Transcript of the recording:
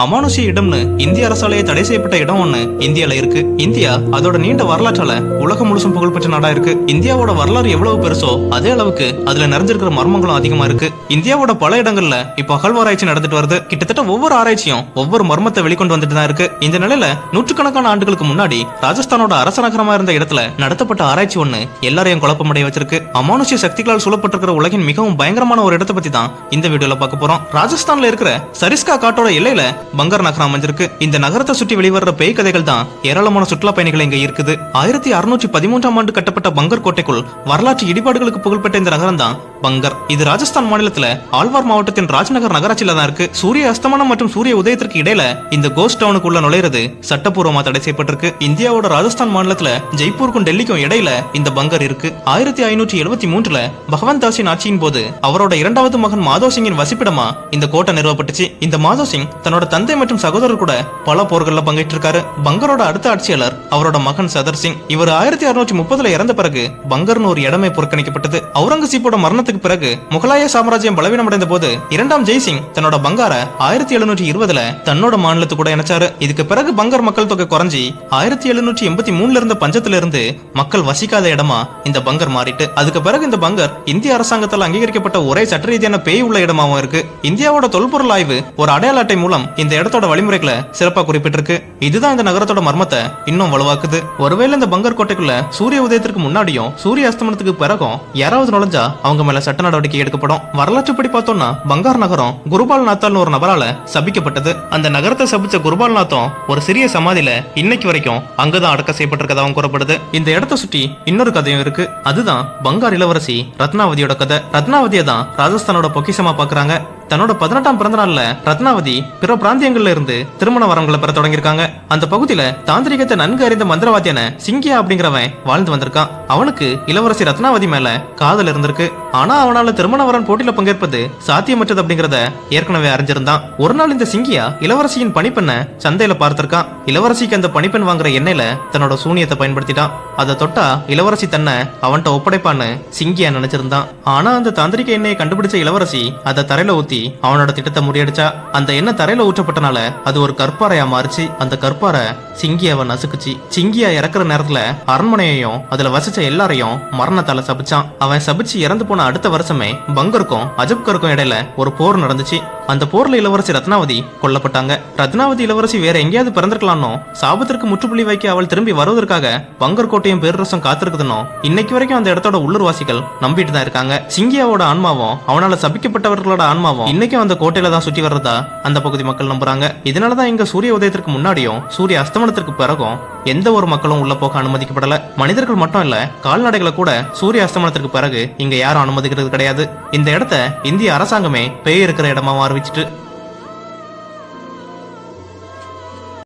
அமானுஷ்ய இடம்னு இந்திய அரசாலேயே தடை செய்யப்பட்ட இடம் ஒண்ணு இந்தியால இருக்கு. இந்தியா அதோட நீண்ட வரலாற்றால உலகம் முழுசும் புகழ்பெற்ற நாடா இருக்கு. இந்தியாவோட வரலாறு எவ்வளவு பெருசோ அதே அளவுக்கு அதுல நிறைஞ்சிருக்கிற மர்மங்களும் அதிகமா இருக்கு. இந்தியாவோட பல இடங்கள்ல இப்ப அகழ்வாராய்ச்சி நடந்துட்டு வருது. கிட்டத்தட்ட ஒவ்வொரு ஆராய்ச்சியும் ஒவ்வொரு மர்மத்தை வெளிக்கொண்டு வந்துட்டு தான் இருக்கு. இந்த நிலையில நூற்றுக்கணக்கான ஆண்டுகளுக்கு முன்னாடி ராஜஸ்தானோட அரச நகரமா இருந்த இடத்துல நடத்தப்பட்ட ஆராய்ச்சி ஒண்ணு எல்லாரையும் குழப்பமடைய வச்சிருக்கு. அமானுஷ்ய சக்திகளால் சூழப்பட்டிருக்கிற உலகின் மிகவும் பயங்கரமான ஒரு இடத்தை பத்தி தான் இந்த வீடியோல பார்க்க போறோம். ராஜஸ்தான்ல இருக்கிற சரிஸ்கா காட்டோட எல்லையில பங்கர் நகரம் அமைஞ்சிருக்கு. இந்த நகரத்தை சுற்றி வெளிவர பேய் கதைகள் தான் ஏராளமான சுற்றுலா பயணிகள் இங்க இருக்குது. 1613ஆம் ஆண்டு கட்டப்பட்ட பங்கர் கோட்டைக்குள் வரலாற்று இடிபாடுகளுக்கு புகழ்பெற்ற இந்த நகரம் தான் பங்கர். இது ராஜஸ்தான் மாநிலத்துல ஆழ்வார் மாவட்டத்தின் ராஜ்நகர் நகராட்சியில தான் இருக்கு. சூரிய அஸ்தமனம் மற்றும் சூரிய உதயத்திற்கு இடையில இந்த கோஸ்ட் டவுனுக்குள்ள நுழையிறது சட்டப்பூர்வமா தடை செய்யப்பட்டிருக்கு. இந்தியாவோட ராஜஸ்தான் மாநிலத்துல ஜெய்ப்பூருக்கும் டெல்லிக்கும் இடையில இந்த பங்கர் இருக்கு. 1573ல பகவந்த் தாஸின் ஆட்சியின் போது அவரோட இரண்டாவது மகன் மாதோ சிங்கின் வசிப்பிடமா இந்த கோட்டை நிறுவப்பட்டுச்சு. இந்த மாதோ சிங் தன்னோட தந்தை மற்றும் சகோதரர் கூட பல போர்கள்ல பங்கேற்றிருக்காரு. பங்கரோட அடுத்த ஆட்சியாளர் அவரோட மகன் சதர் சிங். இவர் 1630ல இறந்த பிறகு பங்கர்னு ஒரு இடமே புறக்கணிக்கப்பட்டது. அவுரங்கசீப்போட மரணத்துக்கு பிறகு முகலாய சாம்ராஜ்யம் பலவீனமடைந்த போது இரண்டாம் ஜெய்சிங் தன்னோட பங்கார 1720ல தன்னோட மாநிலத்து கூட இணைச்சாரு. இதுக்கு பிறகு பங்கர் மக்கள் தொகை குறைஞ்சி 1783ல இருந்த பஞ்சத்துல இருந்து மக்கள் வசிக்காத இடமா இந்த பங்கர் மாறிட்டு. அதுக்கு பிறகு இந்த பங்கர் இந்திய அரசாங்கத்தால் அங்கீகரிக்கப்பட்ட ஒரே சட்ட ரீதியான பேய் உள்ள இடமாவும் இருக்கு. இந்தியாவோட தொல்பொருள் ஆய்வு ஒரு அடையாள அட்டை மூலம் இந்த இடத்தோட வழிமுறைகளை சிறப்பா குறிப்பிட்டிருக்கு. இதுதான் இந்த நகரத்தோட மர்மத்தை இன்னும் வலுவாக்குது. ஒருவேளை இந்த பங்கர் கோட்டைக்குள்ள சூரிய உதயத்திற்கு முன்னாடியும் சூரிய அஸ்தமனத்துக்கு பிறகும் யாராவது நுழைஞ்சா அவங்க மேல சட்ட நடவடிக்கை எடுக்கப்படும். வரலாற்றுப்படி பார்த்தோம்னா பங்கார் நகரம் குருபால் நாத்தால் ஒரு நபரால சபிக்கப்பட்டது. அந்த நகரத்தை சபிச்ச குருபால் நாத்தம் ஒரு சிறிய சமாதியில இன்னைக்கு வரைக்கும் அங்கதான் அடக்க செய்யப்பட்டிருக்கதாகவும் கூறப்படுது. இந்த இடத்தை சுற்றி இன்னொரு கதையும் இருக்கு. அதுதான் பங்கார் இளவரசி ரத்னாவதியோட கதை. ரத்னாவதியை தான் ராஜஸ்தானோட பொக்கிஷமா பாக்குறாங்க. தன்னோட 18ஆம் பிறந்த நாள்ல ரத்னாவதி பிற பிராந்தியங்கள்ல இருந்து திருமண வரங்களை பெற தொடங்கியிருக்காங்க. அந்த பகுதியில தாந்திரிகத்தை நன்கு அறிந்த மந்திரவாதியான சிங்கியா அப்படிங்கிறவன் வாழ்ந்து வந்திருக்கான். அவனுக்கு இளவரசி ரத்னாவதி மேல காதல் இருந்திருக்கு. ஆனா அவனால திருமண வரன் போட்டியில பங்கேற்பது சாத்தியமற்றது அப்படிங்கறத ஏற்கனவே அறிஞ்சிருந்தான். ஒரு நாள் இந்த சிங்கியா இளவரசியின் பணிப்பெண்ண சந்தையில பார்த்திருக்கான். இளவரசிக்கு அந்த பணிப்பெண் வாங்குற எண்ணெயில தன்னோட சூனியத்தை பயன்படுத்திட்டான். அதை தொட்டா இளவரசி தன்னை அவன்கிட்ட ஒப்படைப்பான்னு சிங்கியா நினைச்சிருந்தான். ஆனா அந்த தாந்திரிக எண்ணெயை கண்டுபிடிச்ச இளவரசி அதை தரையில ஊத்தி அவனோட திட்டத்தை முறியடிச்சா. அந்த எண்ணெய் தரையில ஊற்றப்பட்டனால அது ஒரு கற்பாறையா மாறிச்சு. அந்த கற்பாறை சிங்கியாவை நசுக்குச்சு. சிங்கியா இறக்குற நேரத்துல அரண்மனையையும் அதுல வசிச்ச எல்லாரையும் மரணத்தால சபிச்சான். அவன் சபிச்சு இறந்து போன அடுத்த வருஷமே பங்கருக்கும் அஜப்கருக்கும் இடையில ஒரு போர் நடந்துச்சு. அந்த போர்ல இளவரசி ரத்னாவதி கொல்லப்பட்டாங்க. ரத்னாவதி இளவரசி வேற எங்கேயாவது பிறந்திருக்கலாம்னோ சாபத்திற்கு முற்றுப்புள்ளி வைக்க அவள் திரும்பி வருவதற்காக பங்கர் கோட்டையும் பேரரசும் காத்திருக்குதுன்னோ இன்னைக்கு வரைக்கும் அந்த இடத்தோட உள்ளூர்வாசிகள் நம்பிட்டு தான் இருக்காங்க. சிங்கியாவோட ஆன்மாவும் அவனால சபிக்கப்பட்டவர்களோட ஆன்மாவும் இன்னைக்கும் அந்த கோட்டையில தான் சுற்றி வர்றதா அந்த பகுதி மக்கள் நம்புறாங்க. இதனாலதான் இங்க சூரிய உதயத்திற்கு முன்னாடியும் சூரிய அஸ்தமனத்திற்கு பிறகும் எந்த ஒரு மக்களும் உள்ள போக அனுமதிக்கப்படல. மனிதர்கள் மட்டும் இல்ல, கால்நடைகளை கூட சூரிய அஸ்தமனத்திற்கு பிறகு இங்க யாரும் அனுமதிக்கிறது கிடையாது. இந்த இடத்த இந்திய அரசாங்கமே பேய் இருக்கிற இடமா அறிவிச்சிட்டு